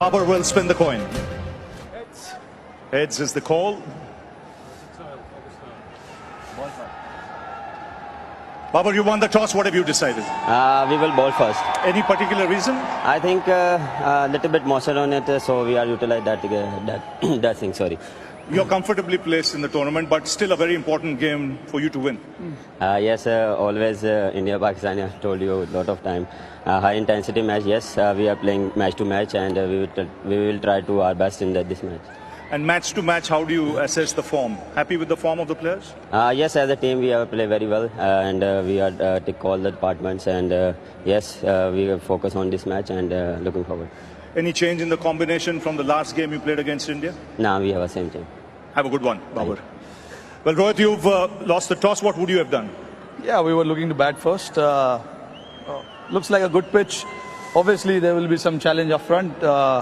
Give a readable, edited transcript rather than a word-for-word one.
Bobber will spin the coin. Heads is the call. Bobber, you won the toss. What have you decided? We will bowl first. Any particular reason? I think a little bit moisture on it, so we are utilize that thing. Sorry. You're comfortably placed in the tournament, but still a very important game for you to win. Yes, always India Pakistani. I told you a lot of time. High intensity match. Yes, we are playing match to match, and we will try to our best in this match. And match to match, how do you assess the form? Happy with the form of the players? Yes, as a team we have played very well, and we are tick all the departments, and yes, we will focus on this match and looking forward. Any change in the combination from the last game you played against India? Now we have the same team. Have a good one, Bobber. Well, Rohit, you've lost the toss. What would you have done? Yeah, we were looking to bat first. Looks like a good pitch. Obviously, there will be some challenge up front.